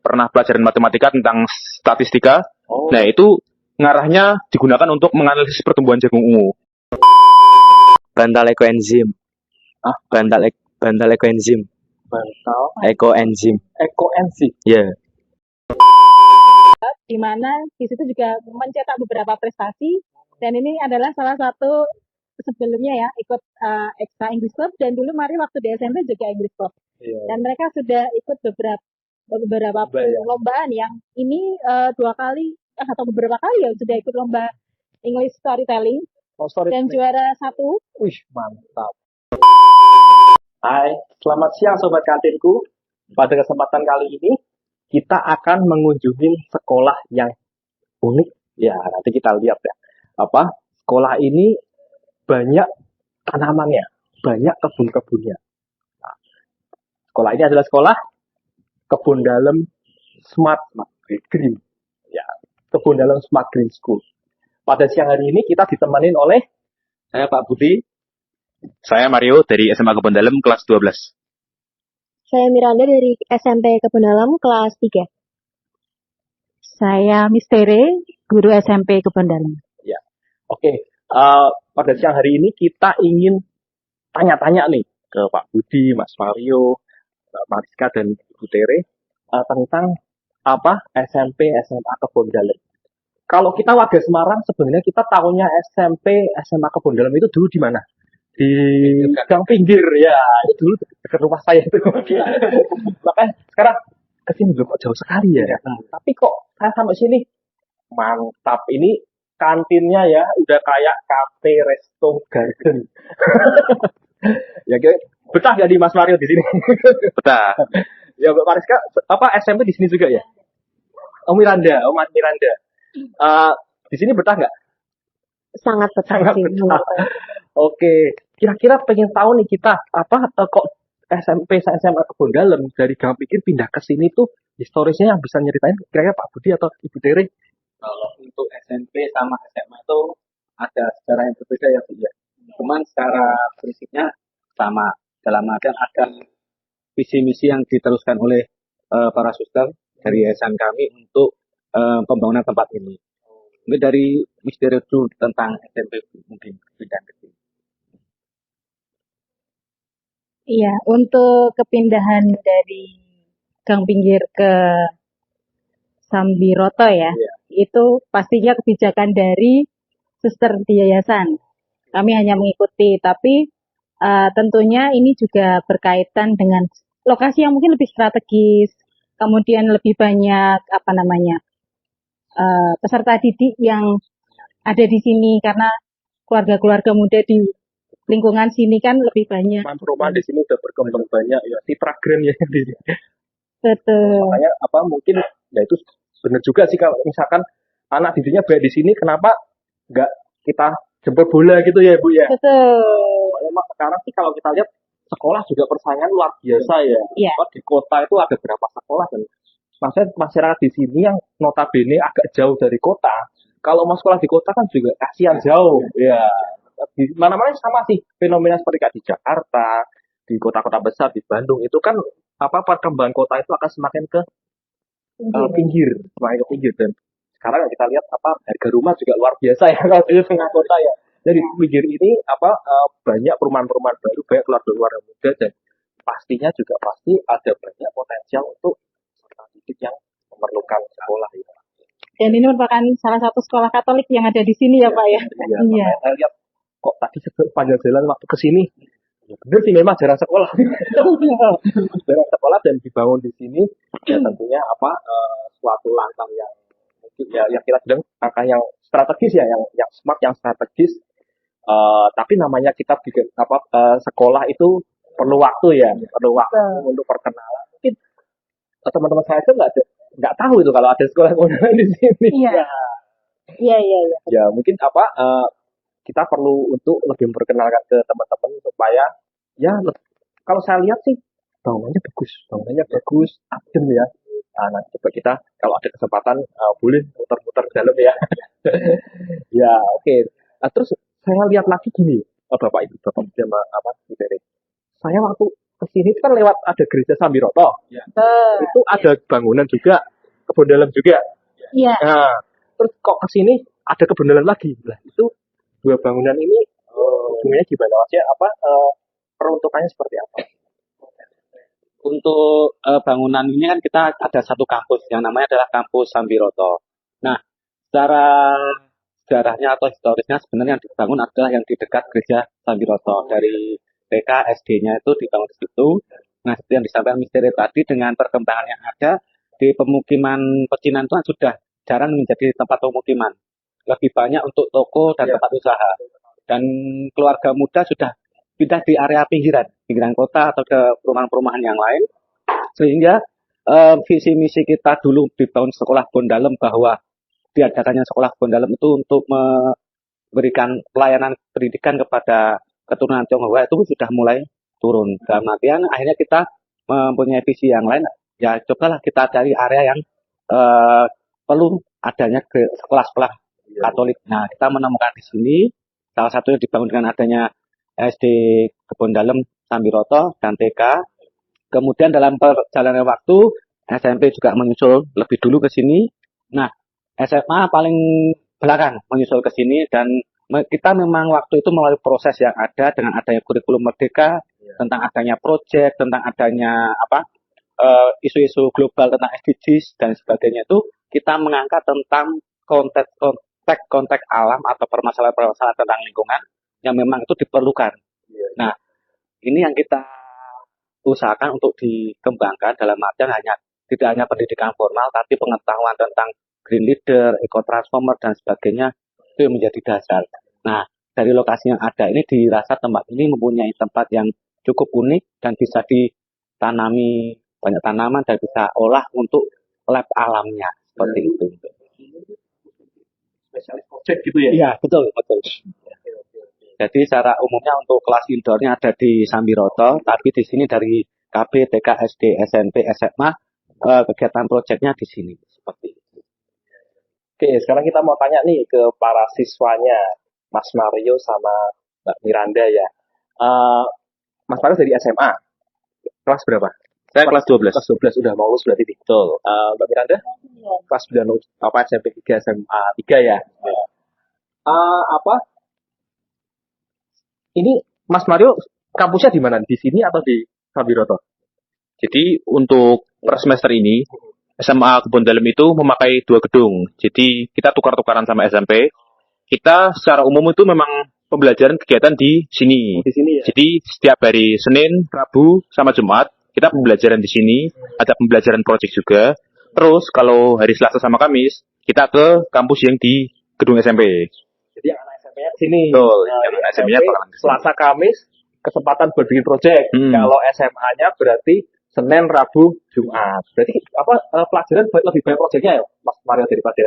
pernah pelajaran matematika tentang statistika. Oh. Nah, itu ngarahnya digunakan untuk menganalisis pertumbuhan jagung ungu. Bantal ekoenzim. Bantal ekoenzim. Bantal Ekoenzim. ekoenzim. Ya. Di mana di situ juga mencetak beberapa prestasi, dan ini adalah salah satu sebelumnya ya ikut ekstra English Club, dan dulu Mari waktu di SMP juga English Club. Iya. Dan mereka sudah ikut beberapa perlombaan yang ini 2 kali atau beberapa kali ya sudah ikut lomba English storytelling Oh, sorry. dan juara 1. Wih, mantap. Hai, selamat siang Sobat Kantinku. Pada kesempatan kali ini, kita akan mengunjungi sekolah yang unik. Ya, nanti kita lihat ya. Sekolah ini banyak tanamannya, banyak kebun-kebunnya. Nah, sekolah ini adalah sekolah Kebun Dalem Smart Green. Ya, Kebun Dalem Smart Green School. Pada siang hari ini kita ditemenin oleh saya Pak Budi. Saya Mario dari SMA Kebon Dalem kelas 12. Saya Miranda dari SMP Kebun Dalem kelas 3. Saya Mistere, guru SMP Kebon Dalem. Ya, oke. Pada siang hari ini kita ingin tanya-tanya nih ke Pak Budi, Mas Mario, Mbak Mariska dan Ibu Tere tentang SMP SMA Kebun Dalem. Kalau kita warga Semarang sebenarnya kita tahunya SMP SMA Kebun Dalem itu dulu di mana? Di gang pinggir ya, itu dulu dekat rumah saya itu. Makanya sekarang kesini belum kok jauh sekali ya. Tapi kok saya sampai sini mantap, ini kantinnya ya udah kayak cafe, resto, garden. Ya betah gak di Mas Mario di sini? Betah. Ya Mbak Mariska, SMP di sini juga ya? Mas Miranda. Di sini betah nggak? Sangat betah Sangat sih. betah. Oke, kira-kira pengen tahu nih kita kok SMP SMA Kebun Dalem dari gang pinggir pindah ke sini tuh historisnya yang bisa nyeritain kira-kira Pak Budi atau Ibu Tere? Kalau untuk SMP sama SMA itu ada sejarah yang berbeda ya Bu ya. Cuman secara prinsipnya sama, dalam artian ada visi misi yang diteruskan oleh para suster dari yayasan kami untuk pembangunan tempat ini. Mungkin dari misteri dulu tentang SMP mungkin pindah ke sini. Iya, untuk kepindahan dari gang pinggir ke Sambiroto ya, Iya. itu pastinya kebijakan dari suster di yayasan. Kami hanya mengikuti, tapi tentunya ini juga berkaitan dengan lokasi yang mungkin lebih strategis, kemudian lebih banyak peserta didik yang ada di sini, karena keluarga-keluarga muda di lingkungan sini kan lebih banyak. Perumahan di sini udah berkembang banyak ya, Citragram ya di sini. Betul. Makanya mungkin ya itu benar juga sih kalau misalkan anak didiknya banyak di sini, kenapa nggak kita jemput bola gitu ya Bu ya? Betul. Memang sekarang sih kalau kita lihat sekolah juga persaingan luar biasa ya. Iya. Di kota itu ada berapa sekolah dan masyarakat di sini yang notabene agak jauh dari kota. Kalau mau sekolah di kota kan juga kasihan jauh. Ya. Di mana-mana sama sih fenomena seperti kayak di Jakarta, di kota-kota besar, di Bandung itu kan perkembangan kota itu akan semakin ke pinggir, semakin ke pinggir. Dan sekarang kita lihat harga rumah juga luar biasa ya kalau di tengah kota ya. Jadi pinggir ini banyak perumahan-perumahan baru, banyak keluarga-keluarga muda, dan pastinya juga pasti ada banyak potensial untuk peserta didik yang memerlukan sekolah ya. Dan ini merupakan salah satu sekolah Katolik yang ada di sini ya Pak ya. Iya. Saya lihat kok tadi sepanjang jalan waktu ke sini, ya bener sih memang jarang sekolah. Jarang sekolah dan dibangun di sini ya tentunya suatu langkah yang mungkin ya yang kita bilang langkah yang strategis ya, yang smart, yang strategis. Tapi namanya kita bikin sekolah itu perlu waktu ya, perlu waktu untuk perkenalan. Mungkin teman-teman saya itu nggak tahu itu kalau ada sekolah di sini. Iya. Iya. Ya mungkin kita perlu untuk lebih memperkenalkan ke teman-teman supaya ya kalau saya lihat sih bangunannya bagus, adem ya. Nanti coba kita kalau ada kesempatan boleh muter-muter ke dalam ya. Ya oke. Terus saya lihat lagi gini, Bapak Ibu, Bapak sama Ibu Tere. Saya waktu sini kan lewat ada gereja Sambiroto. Ya. Itu ada bangunan juga, kebun dalam juga. Iya. Nah, terus kok ke sini ada kebun dalam lagi. Lah, itu dua bangunan ini hubungannya gimana? Maksudnya apa? Peruntukannya seperti apa? Untuk bangunan ini kan kita ada satu kampus yang namanya adalah kampus Sambiroto. Nah, secara sejarahnya atau historisnya sebenarnya yang dibangun adalah yang di dekat gereja Sambiroto. Dari TK, SD-nya itu dibangun di situ. Nah, seperti yang disampaikan Misteri tadi, dengan perkembangan yang ada di pemukiman pecinan itu kan sudah jarang menjadi tempat pemukiman. Lebih banyak untuk toko dan tempat usaha. Dan keluarga muda sudah pindah di area pinggiran kota atau ke perumahan-perumahan yang lain. Sehingga visi misi kita dulu di tahun sekolah Bondalem bahwa diadakannya sekolah Bondalem itu untuk memberikan pelayanan pendidikan kepada keturunan Tionghoa itu sudah mulai turun. Dalam artian akhirnya kita mempunyai visi yang lain. Ya cobalah kita cari area yang perlu adanya sekolah-sekolah Katolik. Nah, kita menemukan di sini salah satunya dibangun dengan adanya SD Kebon Dalem Sambiroto dan TK. Kemudian dalam perjalanan waktu SMP juga menyusul lebih dulu ke sini. Nah, SMA paling belakang menyusul ke sini dan kita memang waktu itu melalui proses yang ada dengan adanya kurikulum merdeka, tentang adanya proyek, tentang adanya isu-isu global tentang SDGs dan sebagainya itu kita mengangkat tentang konteks alam atau permasalahan-permasalahan tentang lingkungan yang memang itu diperlukan. Nah, ini yang kita usahakan untuk dikembangkan dalam artian tidak hanya pendidikan formal, tapi pengetahuan tentang green leader, eco transformer dan sebagainya itu yang menjadi dasar. Nah, dari lokasi yang ada ini dirasa tempat ini mempunyai tempat yang cukup unik dan bisa ditanami banyak tanaman dan bisa olah untuk lab alamnya seperti itu. Spesialis project gitu ya? Iya, betul. Jadi secara umumnya untuk kelas indoornya ada di Sambiroto, tapi di sini dari KB, TK, SD, SMP, SMA, kegiatan proyeknya di sini. Seperti itu. Oke, sekarang kita mau tanya nih ke para siswanya, Mas Mario sama Mbak Miranda ya. Mas Mario dari SMA, kelas berapa? Saya kelas 12. Kelas 12 udah mau lulus berarti nih. Betul. Mbak Miranda, kelas 9 SMP 3, SMA 3 ya. Ini Mas Mario kampusnya di mana? Di sini atau di Sambiroto? Jadi untuk per semester ini SMA Kebon Dalem itu memakai 2 gedung. Jadi kita tukar-tukaran sama SMP. Kita secara umum itu memang pembelajaran kegiatan di sini. Di sini ya. Jadi setiap hari Senin, Rabu, sama Jumat kita pembelajaran di sini. Ada pembelajaran proyek juga. Terus kalau hari Selasa sama Kamis kita ke kampus yang di gedung SMP. Jadi yang anak SMP-nya ke sini. Betul. Yang SMP-nya bakalan ke sini. Selasa Kamis kesempatan buat bikin proyek. Kalau SMA-nya berarti Senin, Rabu, Jumat. Berarti pelajaran lebih banyak proyeknya ya, Mas Mario daripada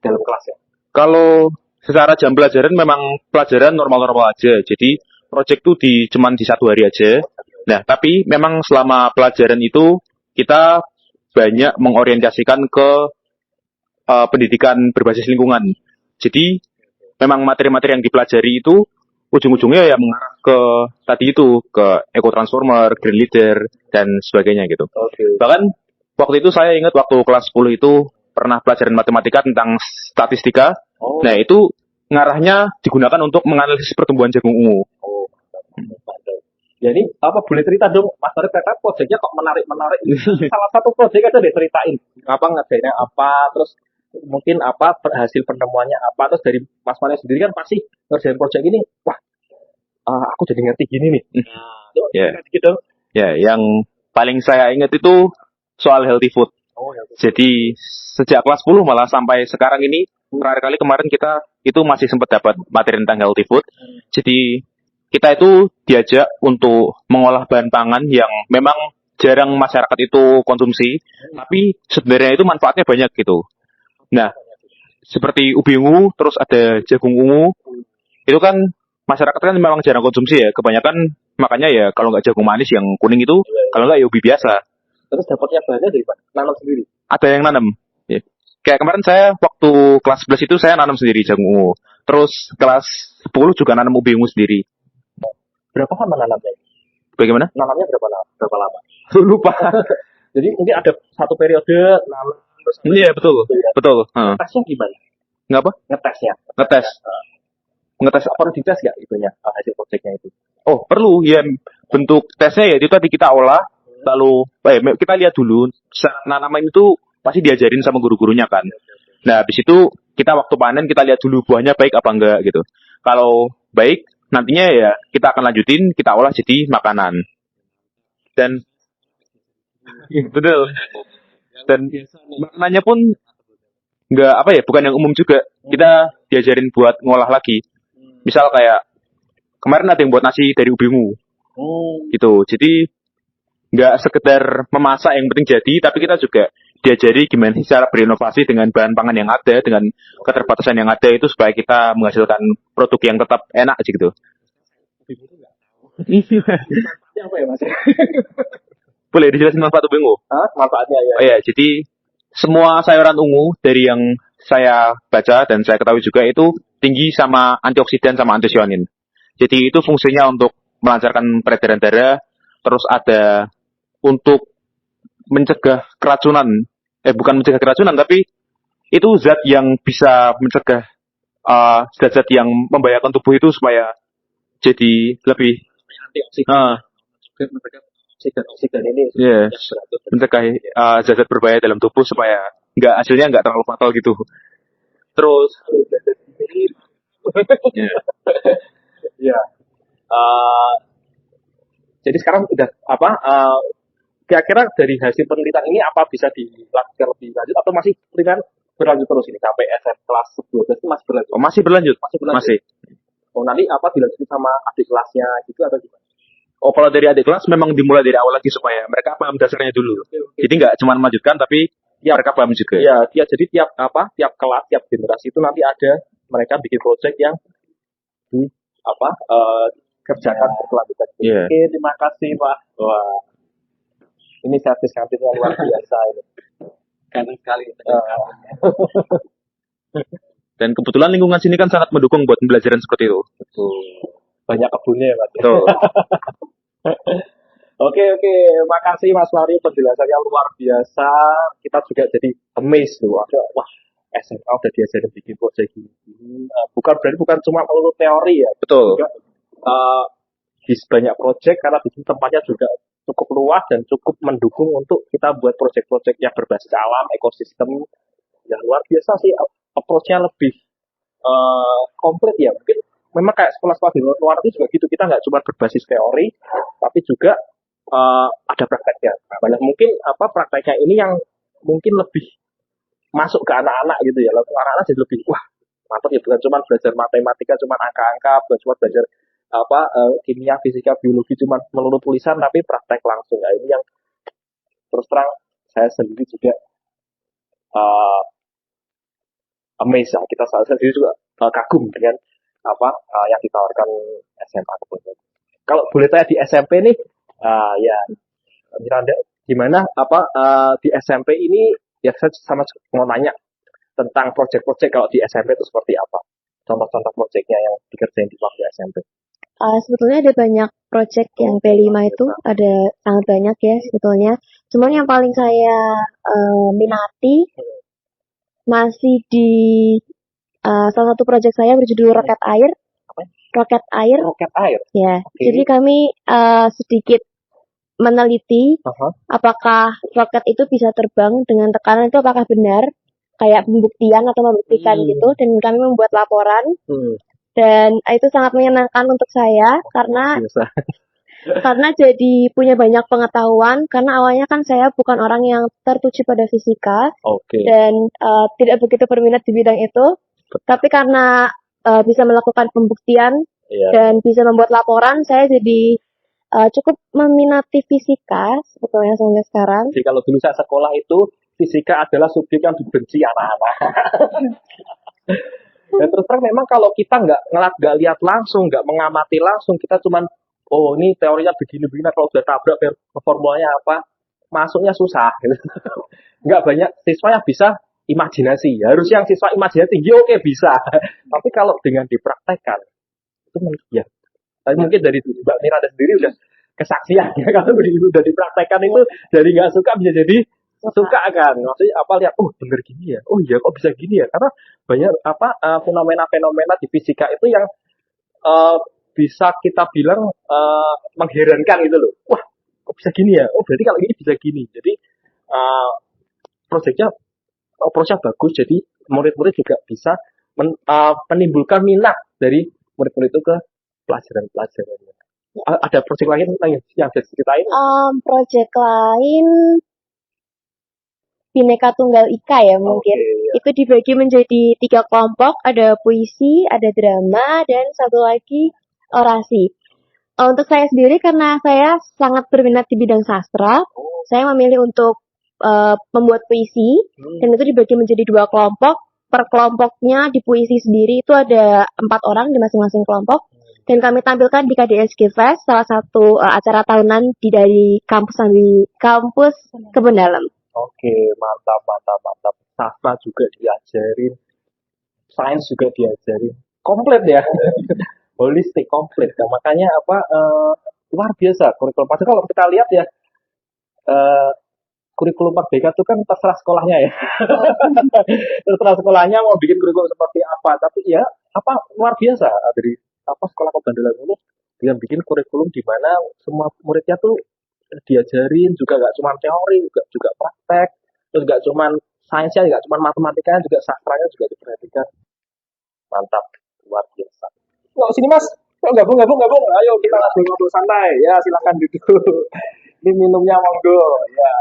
dalam kelas ya. Kalau secara jam pelajaran memang pelajaran normal-normal aja. Jadi proyek itu cuman di 1 hari aja. Nah, tapi memang selama pelajaran itu kita banyak mengorientasikan ke pendidikan berbasis lingkungan. Jadi memang materi-materi yang dipelajari itu ujung-ujungnya ya mengarah ke tadi itu, ke eco transformer, green leader dan sebagainya gitu. Bahkan waktu itu saya ingat waktu kelas 10 itu pernah pelajaran matematika tentang statistika. Nah, itu ngarahnya digunakan untuk menganalisis pertumbuhan jagung ungu. Jadi boleh cerita dong, Mas Mario, ternyata proyeknya kok menarik. Salah satu proyek aja deh ceritain. Ngerjainnya apa, terus mungkin hasil penemuannya apa, terus dari Mas Mario sendiri kan pasti ngerjain proyek ini, wah, aku jadi ngerti gini nih. Gitu. Ya, yang paling saya ingat itu soal healthy food. Jadi sejak kelas 10 malah sampai sekarang ini, terakhir kali kemarin kita itu masih sempat dapat materi tentang healthy food. Jadi kita itu diajak untuk mengolah bahan pangan yang memang jarang masyarakat itu konsumsi, tapi sebenarnya itu manfaatnya banyak gitu. Nah, seperti ubi ungu, terus ada jagung ungu, itu kan masyarakat kan memang jarang konsumsi ya. Kebanyakan makanya ya kalau nggak jagung manis yang kuning itu, kalau nggak ya ubi biasa. Terus dapatnya bahannya dari mana? Nanam sendiri? Ada yang nanam. Ya. Kayak kemarin saya waktu kelas 11 itu saya nanam sendiri jagung ungu. Terus kelas 10 juga nanam ubi ungu sendiri. Berapa lama nanamnya? Bagaimana? Nanamnya berapa lama? Lupa. Jadi mungkin ada satu periode nanam terus Iya, betul. gitu ya. Betul. Heeh. Tesnya gimana? Ngapa? Ngetesnya. Ngetes. Ngetes. Perlu dites nggak itunya hasil proyeknya itu? Oh, perlu. Ya, bentuk tesnya ya itu tadi kita olah, lalu kita lihat dulu syarat nanaman itu pasti diajarin sama guru-gurunya kan. Nah, habis itu kita waktu panen kita lihat dulu buahnya baik apa enggak gitu. Kalau baik, nantinya ya kita akan lanjutin, kita olah jadi makanan. Dan betul. Dan makanannya pun nggak apa ya, bukan yang umum juga. Kita diajarin buat ngolah lagi. Misal kayak kemarin ada yang buat nasi dari ubi ungu gitu. Jadi nggak sekedar memasak yang penting jadi, tapi kita juga diajari gimana sih cara berinovasi dengan bahan pangan yang ada, dengan keterbatasan yang ada itu supaya kita menghasilkan produk yang tetap enak aja gitu. Manfaatnya apa ya Mas? Boleh dijelasin manfaat ubi ungu? Hah? Manfaatnya ya. Oh ya, jadi semua sayuran ungu dari yang saya baca dan saya ketahui juga itu tinggi sama antioksidan sama antosionin. Jadi itu fungsinya untuk melancarkan peredaran darah, terus ada untuk mencegah keracunan. Bukan mencegah keracunan, tapi itu zat yang bisa mencegah zat-zat yang membahayakan tubuh itu supaya jadi lebih Antioksidan. Oksidan ini yes, beratus. mencegah zat-zat berbahaya dalam tubuh supaya hasilnya nggak terlalu fatal gitu. Terus Ya. Jadi sekarang udah apa? Kira-kira dari hasil penelitian ini apa bisa dilakukan lebih lanjut atau masih berlanjut terus ini sampai SM kelas 12 itu masih berlanjut? masih berlanjut. Masih berlanjut. Masih. Oh nanti apa dilanjutin sama adik kelasnya gitu atau gimana? Oh, kalau dari adik kelas memang dimulai dari awal lagi supaya mereka paham dasarnya dulu. Jadi nggak cuma melanjutkan tapi mereka paham juga. Ya, jadi tiap kelas, tiap generasi itu nanti ada mereka bikin project yang di kerjakan berkelanjutan. Iya. Oke, terima kasih Pak. Wah, ini servis kantinnya luar biasa ini. Keren sekali. Dan kebetulan lingkungan sini kan sangat mendukung buat pembelajaran seperti itu. Betul. Banyak kebunnya ya Mas. Betul. Oke, makasih Mas Mario penjelasannya luar biasa. Kita juga jadi amazed loh. Wah, SMA udah diajarin bikin project gini. Bukan cuma melulu teori ya. Betul. Juga di banyak project karena di sini tempatnya juga cukup luas dan cukup mendukung untuk kita buat project-project yang berbasis alam, ekosistem. Yang luar biasa sih, approach-nya lebih komplit ya. Mungkin memang kayak sekolah-sekolah di luar itu juga gitu. Kita nggak cuma berbasis teori, tapi juga ada prakteknya. Nah, mungkin prakteknya ini yang mungkin lebih masuk ke anak-anak gitu ya. Lalu anak-anak jadi lebih wah mantap ya, bukan cuma belajar matematika, cuma angka-angka, bukan cuma belajar kimia, fisika, biologi cuma melulu tulisan, tapi praktek langsung. Nah, ini yang terus terang saya sendiri juga amazed ya. Saya sendiri juga kagum dengan yang ditawarkan SMA kebetulan. Kalau boleh tanya di SMP nih, ya Miranda, gimana di SMP ini ya saya sama mau nanya tentang proyek-proyek kalau di SMP itu seperti apa? Contoh-contoh proyeknya yang dikerjain di waktu SMP. Sebetulnya ada banyak project yang P5 itu, ada sangat banyak ya sebetulnya. Cuman yang paling saya minati masih di salah satu project saya berjudul Roket Air. Roket Air. Roket air. Ya. Oke. Jadi kami sedikit meneliti apakah roket itu bisa terbang dengan tekanan itu apakah benar, kayak pembuktian atau membuktikan gitu, dan kami membuat laporan. Dan itu sangat menyenangkan untuk saya karena jadi punya banyak pengetahuan, karena awalnya kan saya bukan orang yang tertuju pada fisika dan tidak begitu berminat di bidang itu, tapi karena bisa melakukan pembuktian dan bisa membuat laporan, saya jadi cukup meminati fisika sebetulnya sampai sekarang. Jadi kalau dulu saya sekolah itu fisika adalah subjek yang dibenci anak-anak. Dan terus terang memang kalau kita nggak lihat langsung, nggak mengamati langsung, kita cuman ini teorinya begini-begini, kalau udah tabrak formulanya apa, masuknya susah. Nggak banyak siswa yang bisa imajinasi. Harus yang siswa imajinasi tinggi, oke bisa. Tapi kalau dengan dipraktekkan, itu ya. Tapi mungkin dari Mbak Miranda sendiri udah kesaksian ya kalau udah dipraktekkan itu dari nggak suka bisa jadi suka kan. Maksudnya apa lihat, oh bener gini ya, oh iya kok bisa gini ya, karena banyak fenomena-fenomena di fisika itu yang eh, bisa kita bilang mengherankan gitu loh. Wah, kok bisa gini ya? Oh, berarti kalau gini bisa gini. Jadi eh, proyeknya approach-nya bagus. Jadi murid-murid juga bisa menimbulkan minat dari murid-murid itu ke pelajaran-pelajarannya. Ada proyek lain yang bisa diceritain? Project lain Bhinneka Tunggal Ika ya mungkin. Oke, ya. Itu dibagi menjadi 3 kelompok, ada puisi, ada drama, dan satu lagi orasi. Untuk saya sendiri karena saya sangat berminat di bidang sastra, saya memilih untuk membuat puisi, dan itu dibagi menjadi 2 kelompok. Per kelompoknya di puisi sendiri itu ada 4 orang di masing-masing kelompok, dan kami tampilkan di KDSG Fest, salah satu acara tahunan dari kampus Kebun Dalem. Oke, mantap. Sastra juga diajarin, sains juga diajarin. Komplit ya. Holistik, komplit. Nah, makanya luar biasa kurikulum. Padahal kalau kita lihat ya, kurikulum Merdeka itu kan terserah sekolahnya ya. Terserah sekolahnya mau bikin kurikulum seperti apa. Tapi ya, luar biasa dari sekolah Kebandelan ini dia bikin kurikulum di mana semua muridnya tuh diajarin juga nggak cuma teori, juga praktek, terus nggak cuma sainsnya, nggak cuma matematikanya, juga sastranya juga diperhatikan. Mantap, luar biasa. Nggak sini mas, gabung. Ayo kita ngobrol santai. Ya silakan duduk. Ini minumnya monggo. Ya.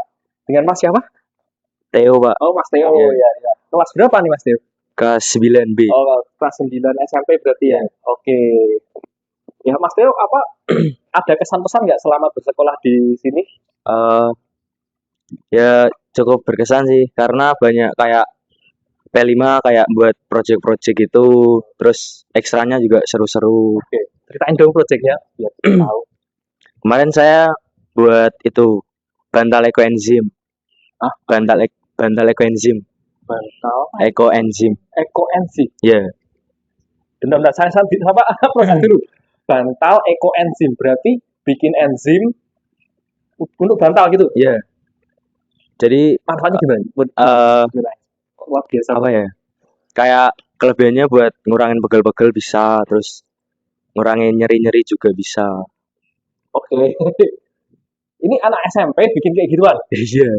Dengan mas siapa? Theo, Pak. Oh mas Theo. Ya. Kelas berapa nih mas Theo? Kelas 9B. Oh kelas 9 SMP berarti ya. Oke. Ya mas Theo ada kesan pesan nggak selama bersekolah di sini? Ya cukup berkesan sih karena banyak kayak P5 kayak buat project-project itu, terus ekstranya juga seru-seru. Oke. Ceritain dong proyeknya biar kita tahu. Kemarin saya buat itu bantal ekoenzim. Bantal ekoenzim. Bantal Ekoenzim. ekoenzim. Ya, Bentar, saya proses dulu. Bantal ekoenzim berarti bikin enzim untuk bantal gitu. ya. Jadi Manfaatnya gimana? Luar biasa. apa ya? Kayak kelebihannya buat ngurangin pegel-pegel bisa, terus ngurangin nyeri-nyeri juga bisa. Oke. Ini anak SMP bikin kayak gituan. Iya.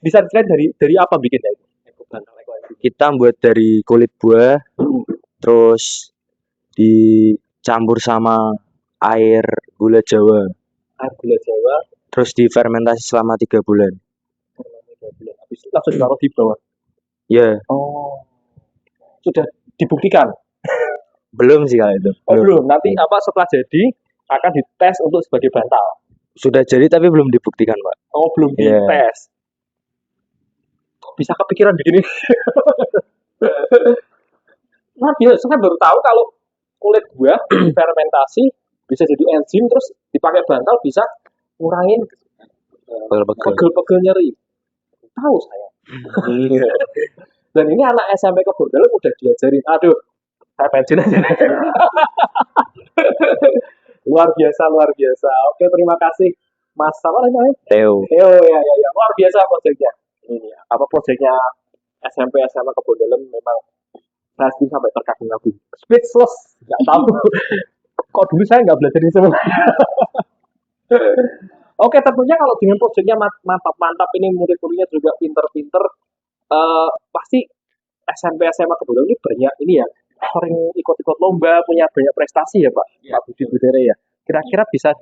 Bisa dilihat dari apa bikinnya itu? Bantal ekoenzim. Kita buat dari kulit buah, terus dicampur sama air gula Jawa, Air gula Jawa terus difermentasi selama 3 bulan. selama 3 bulan. Habis itu langsung ditaruh di bawah. Ya, Oh. Sudah dibuktikan? belum sih kalau itu. Oh belum. Nanti setelah jadi akan dites untuk sebagai bantal. Sudah jadi tapi belum dibuktikan, Pak. Oh belum Iya. dites. Kok bisa kepikiran begini? Nah, biasa kan baru tahu kalau kulit buah fermentasi bisa jadi enzim terus dipakai bantal bisa ngurangin Pegel-pegel. pegel-pegel nyeri. Tahu saya. Dan ini anak SMP Kebun Dalem udah diajarin. Aduh, saya pensiun aja. Luar biasa. Oke, terima kasih Mas apa namanya? Theo. Ya. Luar biasa proyeknya. Ini proyeknya SMP SMA Kebun Dalem memang saya sendiri sampai terkagum-kagum. Speechless, nggak tahu. Kok dulu saya nggak belajar ini semua. Oke, tentunya kalau dengan proyeknya mantap ini murid-muridnya juga pinter-pinter, pasti SMP SMA Kebun Dalem ini banyak ini ya, sering ikut-ikut lomba, punya banyak prestasi ya Pak, Pak Budi Butere ya. Kira-kira bisa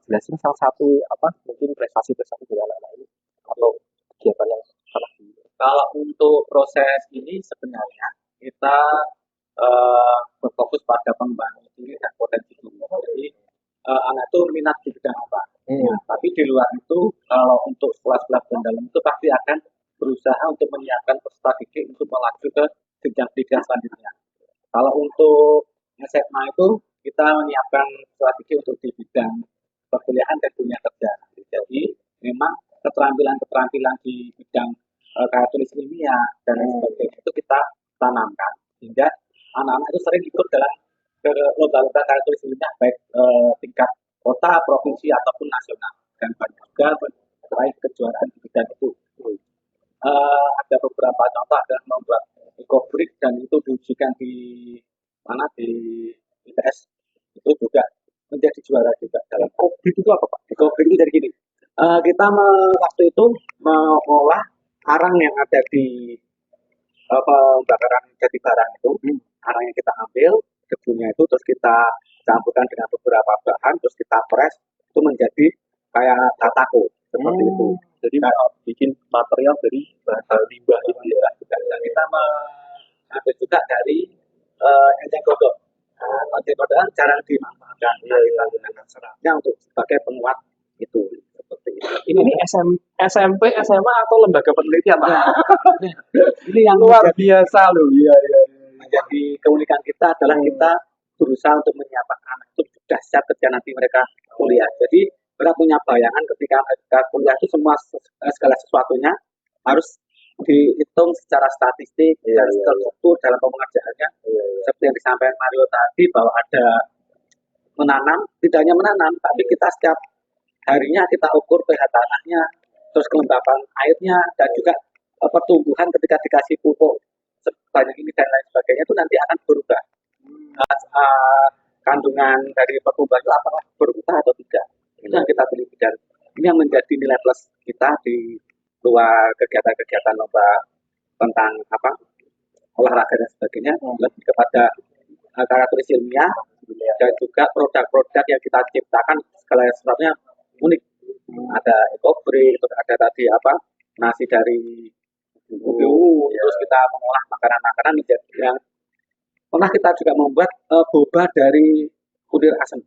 jelasin salah satu mungkin prestasi-prestasi dari anak-anak ini atau kegiatan yang pernah di. Kalau untuk proses ini sebenarnya kita berfokus pada pengembangan diri dan potensi diri. Jadi anak itu minat di bidang apa. Nah, tapi di luar itu kalau untuk sekolah-sekolah pendalam itu pasti akan berusaha untuk menyiapkan peserta didik untuk melaju ke jenjang pendidikan selanjutnya. Kalau untuk SMA itu kita menyiapkan peserta didik untuk di bidang perkuliahan dan dunia kerja. Jadi memang keterampilan-keterampilan di bidang kayak tulis ilmiah dan sebagainya itu kita tanamkan sehingga anak-anak itu sering ikut dalam lomba-lomba karya tulis ilmiah baik tingkat kota, provinsi ataupun nasional, dan banyak juga meraih kejuaraan di bidang itu. Ada beberapa contoh adalah membuat ekobrik dan itu diujikan di mana di ITS, itu juga menjadi juara juga. Dalam ekobrik itu apa Pak? Ekobrik itu dari gini, kita waktu itu mengolah arang yang ada di pembakaran jadi barang itu, arang yang kita ambil debunya itu terus kita campurkan dengan beberapa bahan terus kita press itu menjadi kayak batako seperti itu. Jadi bikin material dari bahan limbah itu ya. Dan kita mengambil juga dari enceng godok. Enceng godok kan jarang dimanfaatkan. Kita gunakan seratnya untuk sebagai penguat itu. Seperti itu. Ini SMP, SMA atau lembaga penelitian Pak? Ini yang Luar biasa loh. Iya. menjadi keunikan kita adalah kita berusaha untuk menyiapkan anak itu sudah siap ketika nanti mereka kuliah. Jadi mereka punya bayangan ketika mereka kuliah itu semua segala sesuatunya harus dihitung secara statistik dan terstruktur dalam pengerjaannya. Seperti yang disampaikan Mario tadi bahwa ada menanam, tidak hanya menanam, tapi kita setiap harinya kita ukur pH tanahnya, terus kelembapan airnya, dan juga pertumbuhan ketika dikasih pupuk sebanyak ini dan lain sebagainya itu nanti akan berubah. Kandungan dari pertumbuhan itu apakah berubah atau tidak? Itu yang kita teliti dan ini yang menjadi nilai plus kita di luar kegiatan-kegiatan lomba tentang olahraga dan sebagainya, lebih kepada karya tulis ilmiah dan juga produk-produk yang kita ciptakan segala sesuatunya unik. Ada ekobrik, terus ada tadi nasi dari terus kita mengolah makanan-makanan menjadi yang pernah kita juga membuat boba dari kudir asem.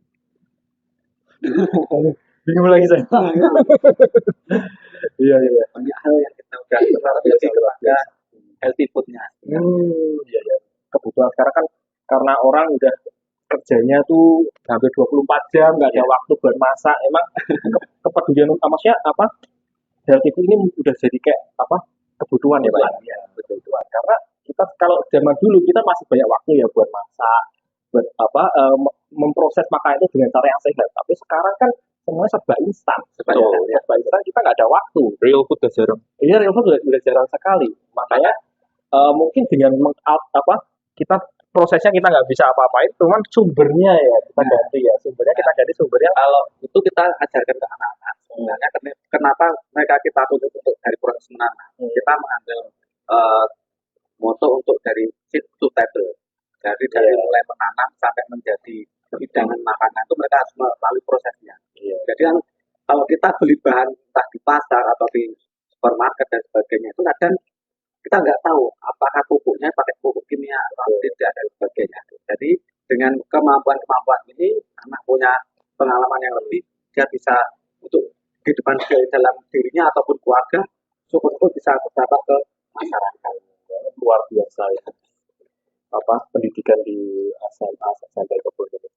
Bingung lagi saya. Iya. Banyak hal yang kita udah lebih kepada healthy foodnya. Iya. Kebutuhan sekarang kan karena orang udah kerjanya tuh hampir 24 jam, nggak ada waktu buat masak. Emang kepedulian maksudnya healthy food ini udah jadi kayak kebutuhan ya Pak? Iya, kebutuhan. Karena kita kalau zaman dulu kita masih banyak waktu ya buat masak, buat memproses makanan itu dengan cara yang sehat. Tapi sekarang kan semuanya serba instan. Serba instan kita nggak ada waktu. Real food udah jarang. Iya, real food udah jarang sekali. Makanya mungkin dengan kita prosesnya kita nggak bisa apa-apain, cuman sumbernya ya kita ganti ya. Sumbernya Kalau itu kita ajarkan ke anak-anak. Sebenarnya kenapa mereka kita tuntut untuk dari proses menanam? Kita mengambil moto untuk dari seed to table. Jadi dari mulai menanam sampai menjadi hidangan makanan itu mereka harus melalui prosesnya. Jadi kalau kita beli bahan entah di pasar atau di supermarket dan sebagainya itu kadang kita nggak tahu apakah pupuknya pakai pupuk kimia atau tidak dan sebagainya. Jadi dengan kemampuan ini anak punya pengalaman yang lebih, dia bisa untuk kehidupan dalam dirinya ataupun keluarga syukur-syukur bisa berdampak ke masyarakat. luar biasa ya. Pendidikan di SMA SMP Kebun ini.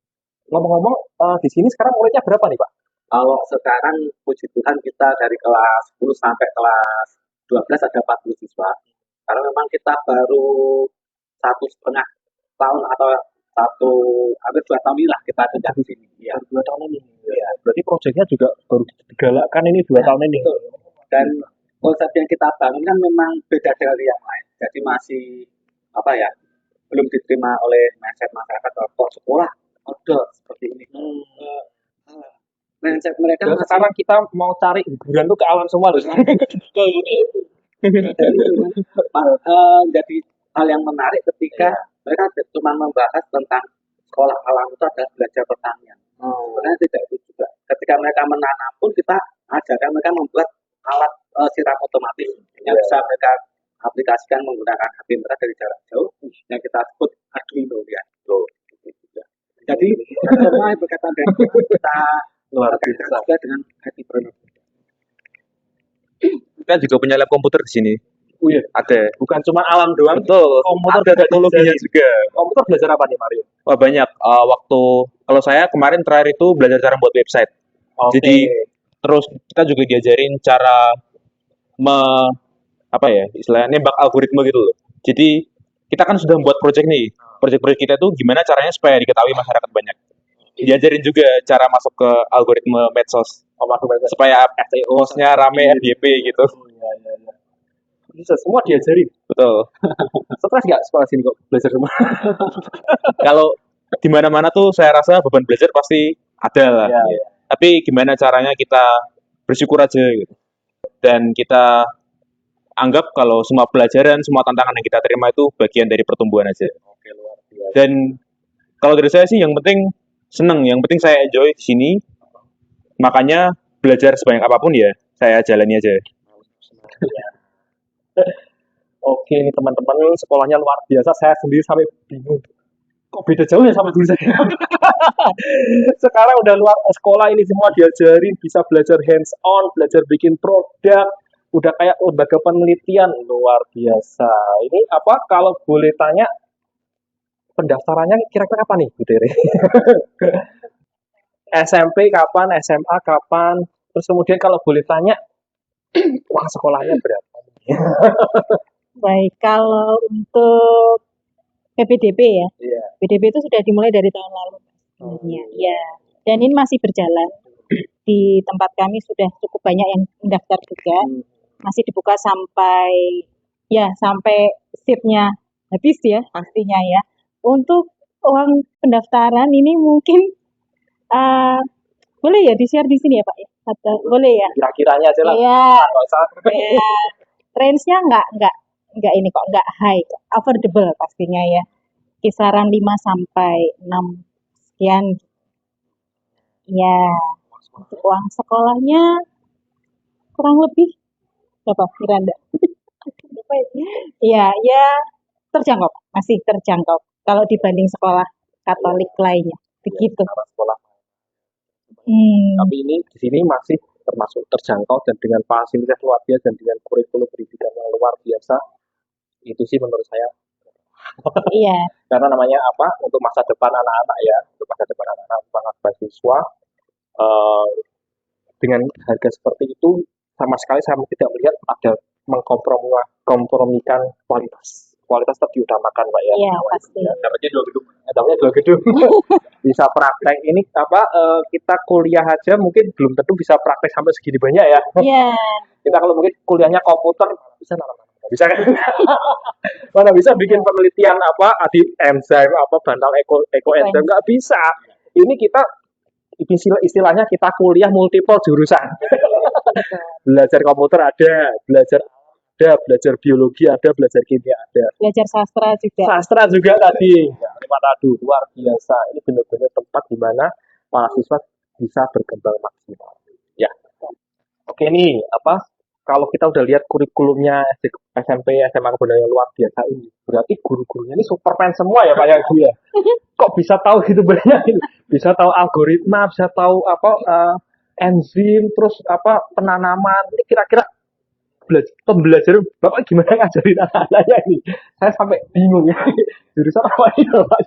Ngomong-ngomong, di sini sekarang muridnya berapa nih Pak? Kalau sekarang puji Tuhan kita dari kelas 10 sampai kelas 12 ada 40 siswa. Karena memang kita baru 1,5 tahun atau hampir 2 tahun inilah kita sejak di sini. Ya, 2 tahun ini. Ya. Berarti proyeknya juga baru digalakkan ini 2 tahun ini. Betul. Dan konsep yang kita bangun kan memang beda dari yang lain. Jadi masih belum diterima oleh masyarakat kok sekolah ada seperti ini. Mindset mereka Dan sekarang kita mau cari hiburan tuh ke alam semua loh. Jadi hal yang menarik ketika mereka cuma membahas tentang sekolah alam itu adalah belajar pertanian. Sebenarnya tidak itu juga. Ketika mereka menanam pun kita ajarkan mereka membuat alat siram otomatis yang bisa mereka aplikasikan menggunakan HP mereka dari jarak jauh yang kita sebut Arduino ya. Jadi semua berkaitan dengan kita Luar biasa. juga dengan IT-Preneur. Kita juga punya lab komputer di sini. Oh iya, Ada. bukan cuma alam doang. Betul. Komputer Ada teknologinya juga. Komputer belajar apa nih Mario? Wah banyak. Kalau saya kemarin terakhir itu belajar cara buat website. Oke. Jadi terus kita juga diajarin cara istilahnya nembak algoritma gitu loh. Jadi kita kan sudah membuat project nih. Project-project kita itu gimana caranya supaya diketahui masyarakat banyak. Diajarin juga cara masuk ke algoritma medsos supaya postnya rame FYP gitu. Bisa semua diajarin. Betul. Stres nggak sekolah sini kok belajar semua? Kalau di mana-mana tuh saya rasa beban belajar pasti ada lah. Iya. Tapi gimana caranya kita bersyukur aja gitu. Dan kita anggap kalau semua pelajaran, semua tantangan yang kita terima itu bagian dari pertumbuhan aja. Oke, luar biasa. Dan kalau dari saya sih yang penting seneng, yang penting saya enjoy di sini. Makanya belajar sebanyak apapun ya saya jalani aja. Oke, ini teman-teman sekolahnya luar biasa. Saya sendiri sampai bingung. Kok beda jauh ya sama dulu saya? Sekarang udah luar sekolah ini semua diajarin, bisa belajar hands on, belajar bikin produk, udah kayak lembaga penelitian luar biasa. Ini apa kalau boleh tanya pendaftarannya kira-kira kapan nih, Bu Tere? SMP kapan, SMA kapan? Terus kemudian kalau boleh tanya uang sekolahnya berapa? Baik, kalau untuk PPDB ya, Iya. PPDB itu sudah dimulai dari tahun lalu sebenarnya. Ya, dan ini masih berjalan. Di tempat kami sudah cukup banyak yang mendaftar juga. Masih dibuka sampai seatnya habis ya pastinya ya. Untuk uang pendaftaran ini mungkin boleh ya di-share di sini ya Pak ya? Atau boleh ya? Kira-kiranya aja lah. Iya. Nggak usah. Ya, range-nya nggak ini kok, nggak high, affordable pastinya ya. Kisaran 5 sampai 6 sekian. Ya, untuk uang sekolahnya kurang lebih berapa Miranda? Iya, ya terjangkau, masih terjangkau kalau dibanding sekolah Katolik lainnya. Begitu. Sekolah. Hmm, Tapi ini di sini masih termasuk terjangkau dan dengan fasilitas luar biasa dan dengan kurikulum pendidikan yang luar biasa. Itu sih menurut saya. iya, Karena namanya apa? Untuk masa depan anak-anak ya, untuk masa depan anak-anak, para mahasiswa dengan harga seperti itu sama sekali saya tidak melihat ada mengkompromikan kualitas. Kualitas tetap diutamakan, Pak ya. iya pasti. Dapatnya 2 gedung. Dapatnya 2 gedung. Bisa praktek ini apa kita kuliah aja mungkin belum tentu bisa praktek sampai segini banyak ya. Iya, Kita kalau mungkin kuliahnya komputer bisa bisa kan? Mana bisa bikin penelitian apa adi enzim apa bantal eko enzim nggak bisa. Ini kita istilahnya kita kuliah multiple jurusan. Belajar komputer ada, belajar biologi ada, belajar kimia ada. belajar sastra juga. Sastra juga tadi. Aduh, luar biasa. Ini benar-benar tempat di mana mahasiswa bisa berkembang maksimal. Ya. Oke nih, apa? Kalau kita udah lihat kurikulumnya SMP, SMA Kebudayaan luar biasa ini, berarti guru-gurunya ini superman semua ya Pak ya Bu ya. Kok bisa tahu gitu banyak ini? Bisa tahu algoritma, bisa tahu apa enzim, terus apa penanaman. Ini kira-kira pembelajaran Bapak gimana ngajarin anak-anaknya ini? Saya sampai bingung ya. Jurusan apa ini Pak?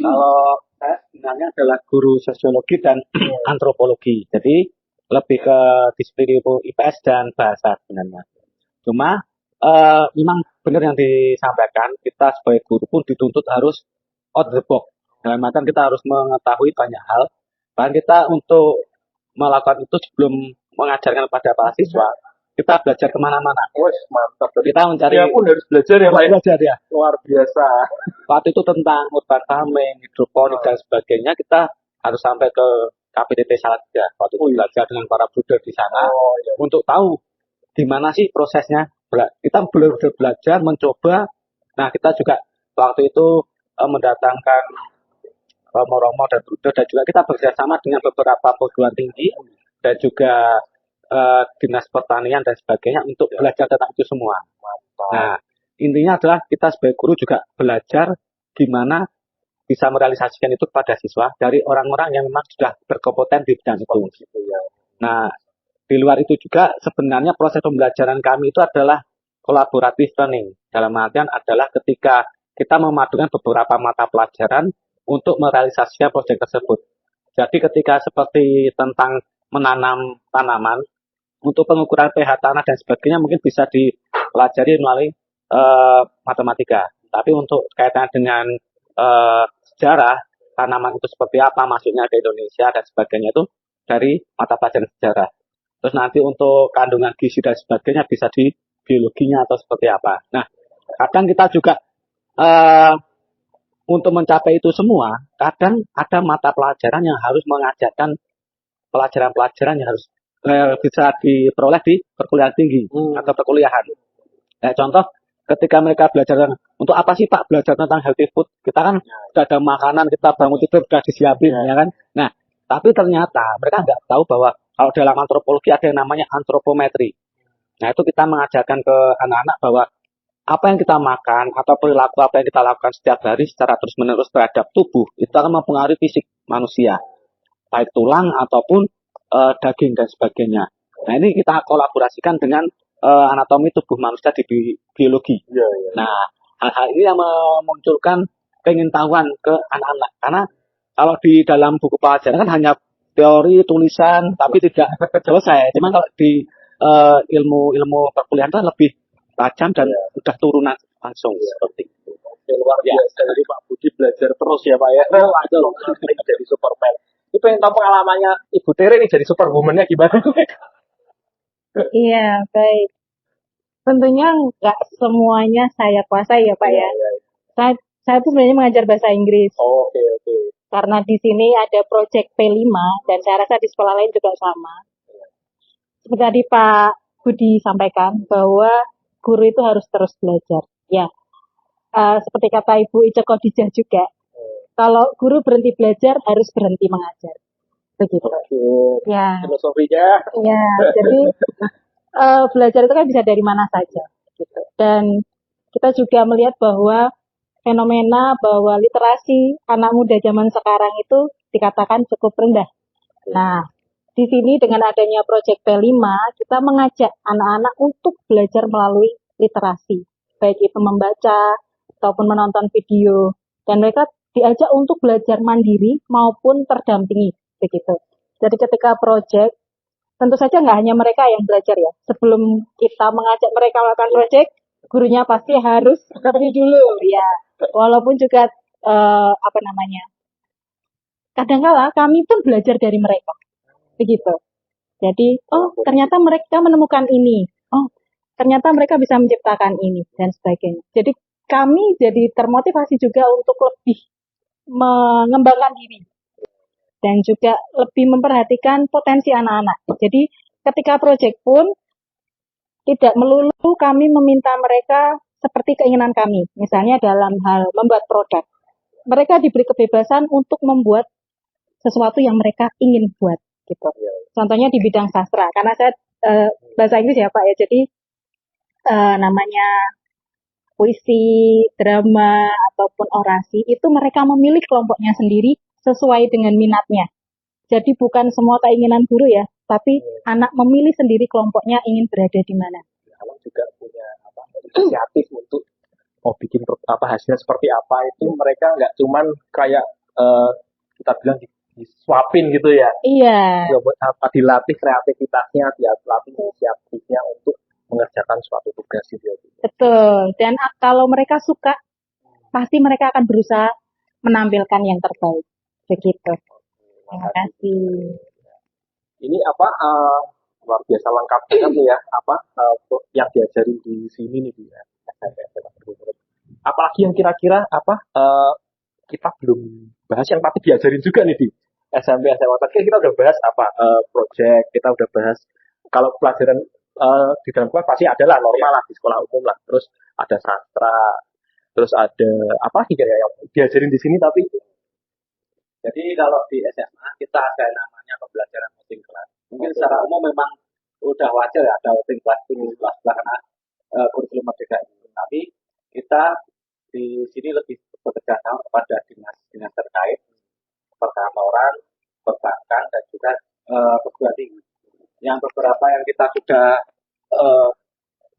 Kalau saya sebenarnya adalah guru sosiologi dan antropologi. Jadi lebih ke disiplin ilmu IPS dan bahasa sebenarnya. Cuma memang benar yang disampaikan, kita sebagai guru pun dituntut harus out the box. Dalam artian kita harus mengetahui banyak hal. Bahkan kita untuk melakukan itu sebelum mengajarkan kepada mahasiswa, kita belajar kemana-mana. Wes mantap. Kita mencari Saya pun harus belajar ya Pak ya. belajar ya. Luar biasa. Waktu itu tentang urban farming, hidroponik dan sebagainya, kita harus sampai ke KPTT Salatiga. Waktu itu belajar dengan para bruder di sana untuk tahu di mana sih prosesnya. Kita benar-benar belajar, mencoba. Nah, kita juga waktu itu mendatangkan romo-romo dan bruder, dan juga kita bekerjasama dengan beberapa perguruan tinggi dan juga dinas pertanian dan sebagainya untuk belajar tentang itu semua. Nah, intinya adalah kita sebagai guru juga belajar gimana bisa merealisasikan itu kepada siswa dari orang-orang yang memang sudah berkompeten di bidang itu. Nah, di luar itu juga sebenarnya proses pembelajaran kami itu adalah kolaboratif learning. Dalam artian adalah ketika kita memadukan beberapa mata pelajaran untuk merealisasikan proyek tersebut. Jadi ketika seperti tentang menanam tanaman, untuk pengukuran pH tanah dan sebagainya mungkin bisa dipelajari melalui matematika. Tapi untuk kaitan dengan sejarah, tanaman itu seperti apa masuknya ke Indonesia dan sebagainya itu dari mata pelajaran sejarah. Terus nanti untuk kandungan gizi dan sebagainya bisa di biologinya atau seperti apa. Nah, kadang kita juga eh, untuk mencapai itu semua, kadang ada mata pelajaran yang harus mengajarkan pelajaran-pelajaran yang harus bisa diperoleh di perkuliahan tinggi atau perkuliahan. Contoh, ketika mereka belajar untuk apa sih Pak belajar tentang healthy food? Kita kan sudah ada makanan, kita bangun tidur sudah disiapin, ya kan? Nah, tapi ternyata mereka nggak tahu bahwa kalau dalam antropologi ada yang namanya antropometri. Nah, itu kita mengajarkan ke anak-anak bahwa apa yang kita makan atau perilaku apa yang kita lakukan setiap hari secara terus-menerus terhadap tubuh itu akan mempengaruhi fisik manusia, baik tulang ataupun daging dan sebagainya. Nah, ini kita kolaborasikan dengan anatomi tubuh manusia di biologi. Nah, hal-hal ini yang memunculkan pengintahuan ke anak-anak. Karena kalau di dalam buku pelajaran kan hanya teori, tulisan, tapi tidak selesai. Cuman kalau di ilmu perkuliahan itu lebih tajam dan sudah turunan langsung seperti itu. Luar biasa dari Pak Budi belajar terus ya Pak ya. Waduh, jadi Superman. Itu pengen tahu pengalamannya Ibu Tere nih jadi superwoman-nya gimana? Iya, baik. Tentunya nggak semuanya saya kuasai ya Pak ya. Saya tuh sebenarnya mengajar bahasa Inggris. Oke. Karena di sini ada proyek P5 dan saya rasa di sekolah lain juga sama. Seperti tadi Pak Budi sampaikan bahwa guru itu harus terus belajar. Ya, seperti kata Ibu Ica Khadijah juga, kalau guru berhenti belajar harus berhenti mengajar. Begitu. Ya. Filosofinya. Ya, jadi belajar itu kan bisa dari mana saja. Gitu. Dan kita juga melihat bahwa fenomena bahwa literasi anak muda zaman sekarang itu dikatakan cukup rendah. Nah, di sini dengan adanya proyek P5, kita mengajak anak-anak untuk belajar melalui literasi, baik itu membaca ataupun menonton video, dan mereka diajak untuk belajar mandiri maupun terdampingi, begitu. Jadi ketika proyek, tentu saja nggak hanya mereka yang belajar ya. Sebelum kita mengajak mereka melakukan proyek, gurunya pasti harus ngerti dulu, ya. Walaupun juga kadang-kala kami pun belajar dari mereka, begitu. Jadi, ternyata mereka menemukan ini. Oh, ternyata mereka bisa menciptakan ini dan sebagainya. Jadi kami jadi termotivasi juga untuk lebih mengembangkan diri dan juga lebih memperhatikan potensi anak-anak. Jadi ketika proyek pun tidak melulu kami meminta mereka seperti keinginan kami. Misalnya dalam hal membuat produk, mereka diberi kebebasan untuk membuat sesuatu yang mereka ingin buat. Gitu. Contohnya di bidang sastra, karena saya bahasa Inggris ya Pak ya, jadi namanya puisi, drama, ataupun orasi, itu mereka memilih kelompoknya sendiri sesuai dengan minatnya. Jadi bukan semua keinginan guru ya, tapi anak memilih sendiri kelompoknya ingin berada di mana. Anak juga punya inisiatif untuk mau bikin hasilnya seperti apa, itu mereka nggak cuman kayak kita bilang disuapin gitu ya. Iya. Dilatih kreativitasnya, dilatih inisiatifnya untuk mengerjakan suatu tugas gitu. Betul. Dan kalau mereka suka, pasti mereka akan berusaha menampilkan yang terbaik. Begitu. Terima kasih. Ini luar biasa lengkap banget ya yang diajarin di sini nih ya. Apalagi yang kira-kira kita belum bahas yang tapi diajarin juga nih di SMP SMA. Tadi kita udah bahas project, kita udah bahas kalau pelajaran di dalam kelas pasti adalah normal lah di sekolah umum lah. Terus ada sastra, terus ada apa lagi ya yang diajarin di sini tapi jadi kalau di SMA kita ada namanya pembelajaran voting class. Mungkin secara umum memang udah wajar ya ada voting class karena kurikulum merdeka ini. Tapi kita di sini lebih bekerja sama kepada dinas terkait, perkantoran, perbankan dan juga perguruan tinggi. Yang beberapa yang kita sudah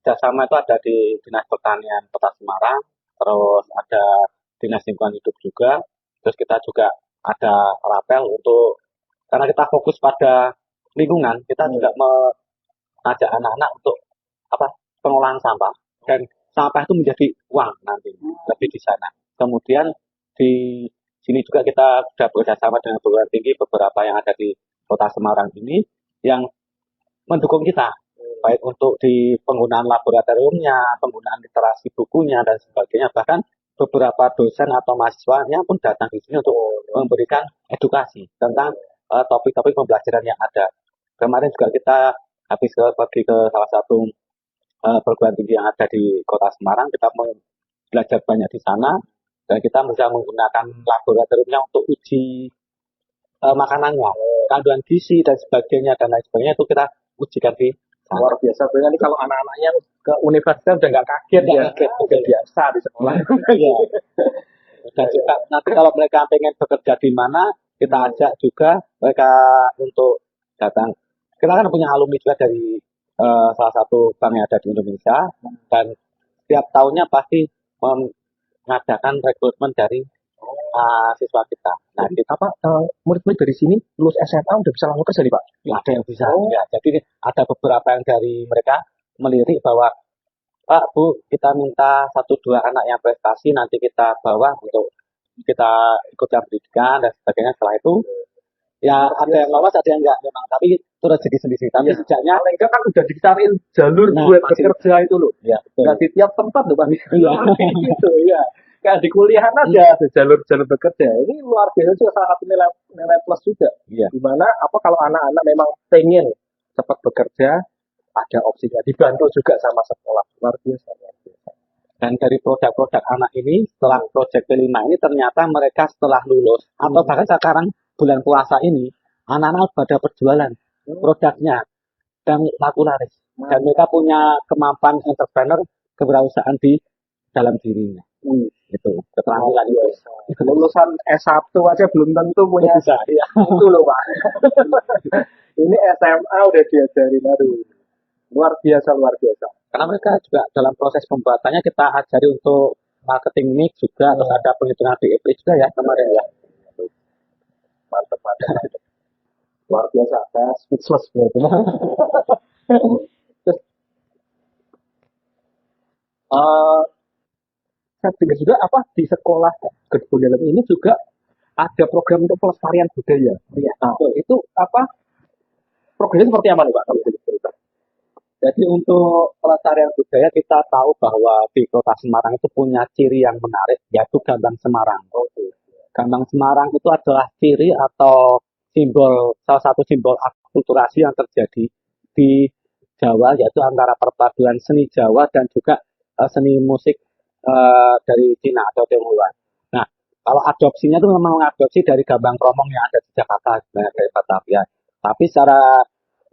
kerjasama itu ada di Dinas Pertanian Kota Semarang, terus ada Dinas Lingkungan Hidup juga, terus kita juga ada rapel untuk karena kita fokus pada lingkungan, kita juga mengajak anak-anak untuk pengolahan sampah dan sampah itu menjadi uang nanti lebih di sana. Kemudian di sini juga kita sudah bekerjasama dengan perguruan tinggi beberapa yang ada di Kota Semarang ini yang mendukung kita, baik untuk di penggunaan laboratoriumnya, penggunaan literasi bukunya dan sebagainya. Bahkan beberapa dosen atau mahasiswanya pun datang di sini untuk memberikan edukasi tentang topik-topik pembelajaran yang ada. Kemarin juga kita habis pergi ke salah satu perguruan tinggi yang ada di Kota Semarang, kita mau belajar banyak di sana dan kita bisa menggunakan laboratoriumnya untuk uji makanannya, kandungan gizi dan sebagainya dan lain sebagainya itu kita ujikan di sana. Luar biasa. Berarti nanti kalau anak-anaknya ke universitas udah nggak kaget ya, udah biasa di sekolah. Ya. Dan juga nanti kalau mereka pengen bekerja di mana, kita ajak juga mereka untuk datang. Kita kan punya alumni juga dari salah satu bank yang ada di Indonesia dan setiap tahunnya pasti mengadakan rekrutmen dari siswa kita. Nah, murid-murid dari sini lulus SMA udah bisa langsung kerja nih Pak? ada yang bisa. Ya, jadi ada beberapa yang dari mereka melirik bahwa Pak, Bu, kita minta 1-2 anak yang prestasi nanti kita bawa untuk kita ikut pendidikan dan sebagainya. Setelah itu ya ada yang lolos, ada yang enggak memang, tapi itu rezeki sendiri. Tapi sejaknya paling enggak kan udah dicariin jalur buat bekerja itu loh. Ya, nggak di tiap tempat loh Pak. Iya. Gitu ya. Kayak di kuliahan aja ada jalur-jalur bekerja. Ini luar biasa juga salah satu nilai plus juga. Iya. Dimana kalau anak-anak memang pengen cepat bekerja, ada opsinya. Dibantu juga sama sekolah. Luar biasa. Dan dari produk-produk anak ini, setelah proyek kelima ini ternyata mereka setelah lulus atau bahkan sekarang bulan puasa ini, anak-anak pada berjualan produknya dan laku laris. Dan mereka punya kemampuan entrepreneur, kewirausahaan di dalam dirinya. Itu keterampilan itu. Lulusan S1 aja belum tentu punya Bisa, ya. itu loh Pak. Ini SMA udah diajarin, aduh. Luar biasa. Karena mereka juga dalam proses pembuatannya kita ajari untuk marketing mix juga, terus ada penghitungan BEP juga ya kemarin ya. Mantap. Luar biasa, saya speechless berarti. Terus, saya dengar juga di sekolah Gedung Dalam ini juga ada program untuk pelestarian budaya. Iya. Nah, itu programnya seperti apa nih Pak? Kalau boleh cerita. Jadi untuk pelestarian budaya kita tahu bahwa di Kota Semarang itu punya ciri yang menarik, yaitu Gambang Semarang. Gambang Semarang itu adalah ciri atau salah satu simbol akulturasi yang terjadi di Jawa, yaitu antara perpaduan seni Jawa dan juga seni musik dari Cina atau Tionghoa. Nah, kalau adopsinya itu memang mengadopsi dari Gambang Kromong yang ada di Jakarta, sebenarnya dari Batavia. Tapi secara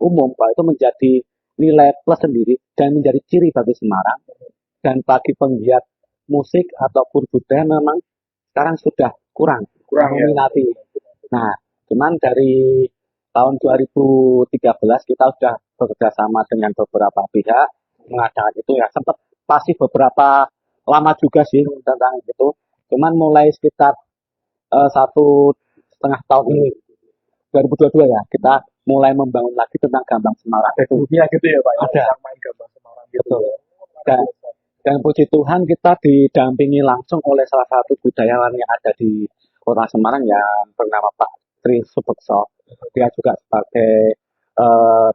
umum, Pak, itu menjadi nilai plus sendiri dan menjadi ciri bagi Semarang. Dan bagi penggiat musik ataupun budaya memang sekarang sudah kurang meminati. Nah, cuman dari tahun 2013 kita sudah bekerja sama dengan beberapa pihak mengadakan itu ya, sempat pasti beberapa lama juga sih tentang itu. Cuman mulai sekitar 1,5 tahun ini 2022 ya, kita mulai membangun lagi tentang Gambang Semarang. Ada grupnya gitu ya Pak? Ada. Yang main Gambang Semarang gitu. Betul. Dan puji Tuhan kita didampingi langsung oleh salah satu budayawan yang ada di Kota Semarang yang bernama Pak Tri Subekso. Dia juga sebagai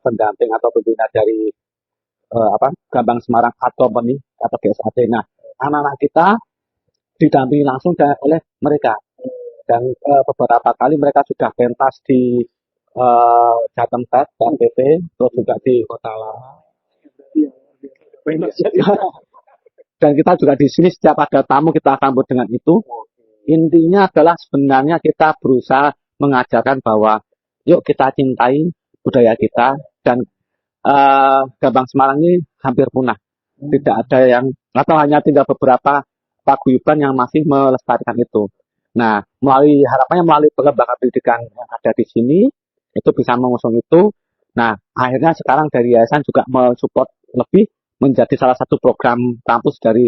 pendamping atau pembina dari Gambang Semarang Art Company atau GSAD. Nah, anak-anak kita didampingi langsung oleh mereka. Dan beberapa kali mereka sudah pentas di Jateng Tet dan PP, terus juga di Kota Lama. Dan kita juga di sini setiap ada tamu kita sambut dengan itu. Intinya adalah sebenarnya kita berusaha mengajarkan bahwa yuk kita cintai budaya kita dan Gambang Semarang ini hampir punah. Tidak ada yang atau hanya tinggal beberapa paguyuban yang masih melestarikan itu. Nah, harapannya melalui lembaga pendidikan yang ada di sini itu bisa mengusung itu. Nah, akhirnya sekarang dari yayasan juga mensupport lebih menjadi salah satu program kampus dari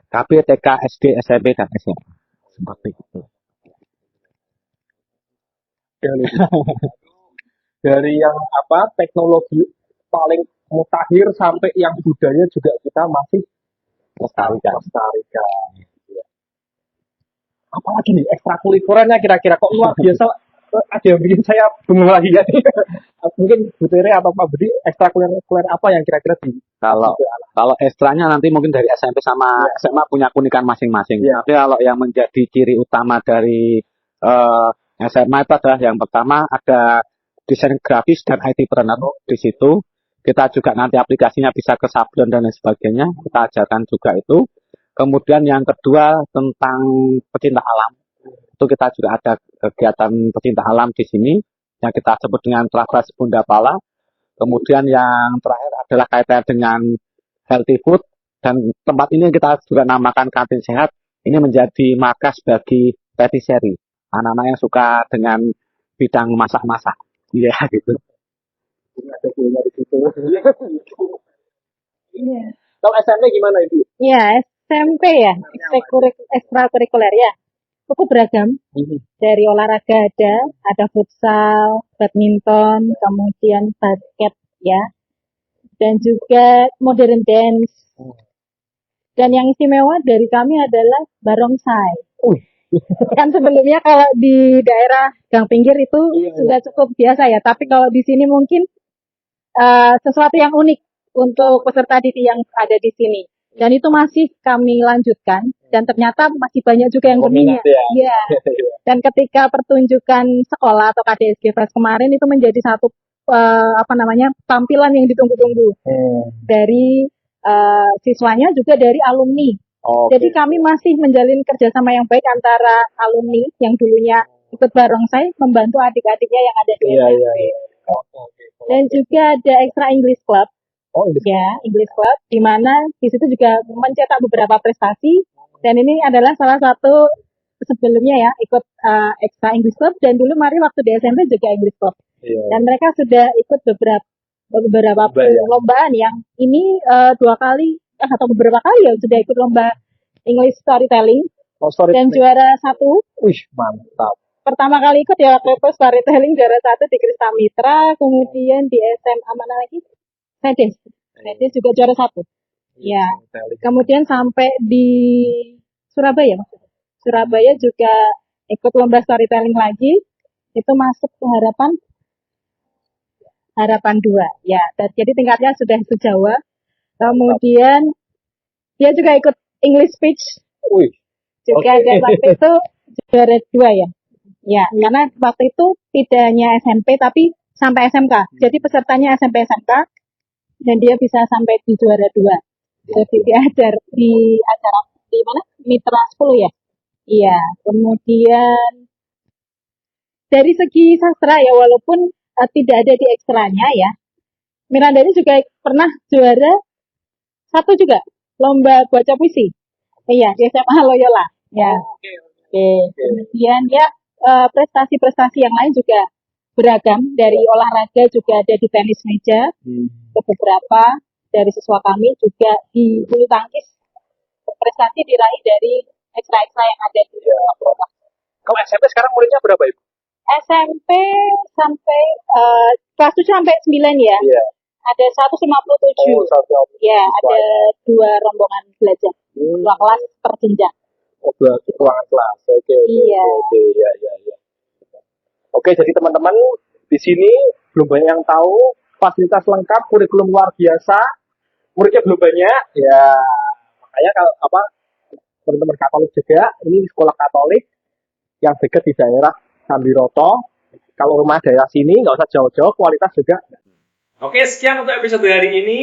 KB, TK, SD, SMP, dan SMA. Seperti itu. Dari yang teknologi paling mutakhir sampai yang budaya juga kita masih Lestarikan. Apalagi nih ekstrakurikulernya kira-kira kok luar biasa. Ada yang bikin saya bingung lagi ya. Mungkin Bu Tere atau Pak Budi ekstrakurikuler apa yang kira-kira di Kalau ekstranya nanti mungkin dari SMP sama SMA punya keunikan masing-masing. Iya. Tapi kalau yang menjadi ciri utama dari SMA itu adalah yang pertama ada desain grafis dan IT planner di situ. Kita juga nanti aplikasinya bisa ke Sablon dan lain sebagainya. Kita ajarkan juga itu. Kemudian yang kedua tentang pecinta alam. Itu kita juga ada kegiatan pecinta alam di sini yang kita sebut dengan Travelas Bunda Pala. Kemudian yang terakhir adalah kaitan dengan healthy food dan tempat ini kita juga namakan kantin sehat. Ini menjadi markas bagi patisserie, anak-anak yang suka dengan bidang masak-masak. Iya gitu. ada punya di situ. Kalau SMP gimana Ibu? Ya, SMP ya, ekstrakurikuler ya. Cukup beragam. Dari olahraga ada futsal, badminton, kemudian basket ya. Dan juga modern dance. Dan yang istimewa dari kami adalah barongsai. Kan sebelumnya kalau di daerah Gang Pinggir itu sudah cukup biasa ya. Tapi kalau di sini mungkin sesuatu yang unik untuk peserta didik yang ada di sini. Dan itu masih kami lanjutkan. Dan ternyata masih banyak juga yang berminat. Iya. Dan ketika pertunjukan sekolah atau KDSG Fest kemarin itu menjadi satu tampilan yang ditunggu-tunggu dari siswanya juga dari alumni. Jadi kami masih menjalin kerjasama yang baik antara alumni yang dulunya ikut barongsai membantu adik-adiknya yang ada di SMP. Dan juga ada Extra English Club. Ya, English Club, di mana di situ juga mencetak beberapa prestasi. Dan ini adalah salah satu sebelumnya ya ikut Extra English Club dan dulu Mari waktu di SMP juga English Club. Dan mereka sudah ikut beberapa perlombaan yang ini 2 kali atau beberapa kali ya sudah ikut lomba English Storytelling dan juara 1. Wih, mantap. Pertama kali ikut ya waktu itu Storytelling juara 1 di Krista Mitra, kemudian di SMA mana lagi? Sedes juga juara 1. Ya. Kemudian sampai di Surabaya maksudnya. Surabaya juga ikut lomba storytelling lagi. Itu masuk ke Harapan 2. Ya, jadi tingkatnya sudah sejawa. Kemudian dia juga ikut English speech. Juga ada waktu itu juara 2 ya. Ya, karena waktu itu tidak hanya SMP tapi sampai SMK. Jadi pesertanya SMP SMK dan dia bisa sampai di juara 2. Jadi diajar di acara di mana? Mitra 10 ya. Iya, kemudian dari segi sastra ya walaupun tidak ada di ekstranya ya. Miranda ini juga pernah juara 1 juga lomba baca puisi. Iya, di SMA Loyola. Ya. Oke. Kemudian ya prestasi-prestasi yang lain juga beragam. Dari olahraga juga ada di tenis meja. Beberapa dari siswa kami juga di bulu tangkis. Prestasi diraih dari ekstra-ekstra yang ada di sekolah. Kalau SMP sekarang muridnya berapa Ibu? SMP sampai kelas 7 sampai 9 ya. Ada 157. Ya, ada 2 rombongan belajar. 2 kelas per jenjang. Ruangan kelas. Oke. Oke, jadi teman-teman di sini belum banyak yang tahu fasilitas lengkap, kurikulum luar biasa, muridnya belum banyak, ya makanya kalau teman-teman Katolik juga, ini sekolah Katolik yang dekat di daerah Sambiroto. Kalau rumah daerah sini nggak usah jauh-jauh, kualitas juga. Oke, sekian untuk episode hari ini.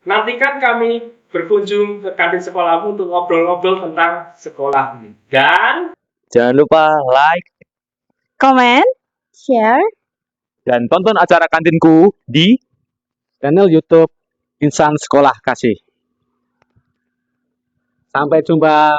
Nantikan kami berkunjung ke kantin sekolahmu untuk ngobrol-ngobrol tentang sekolah ini. Dan Jangan lupa like, Comment, share, Dan tonton acara kantinku di Channel YouTube Insan Sekolah Kasih. Sampai jumpa.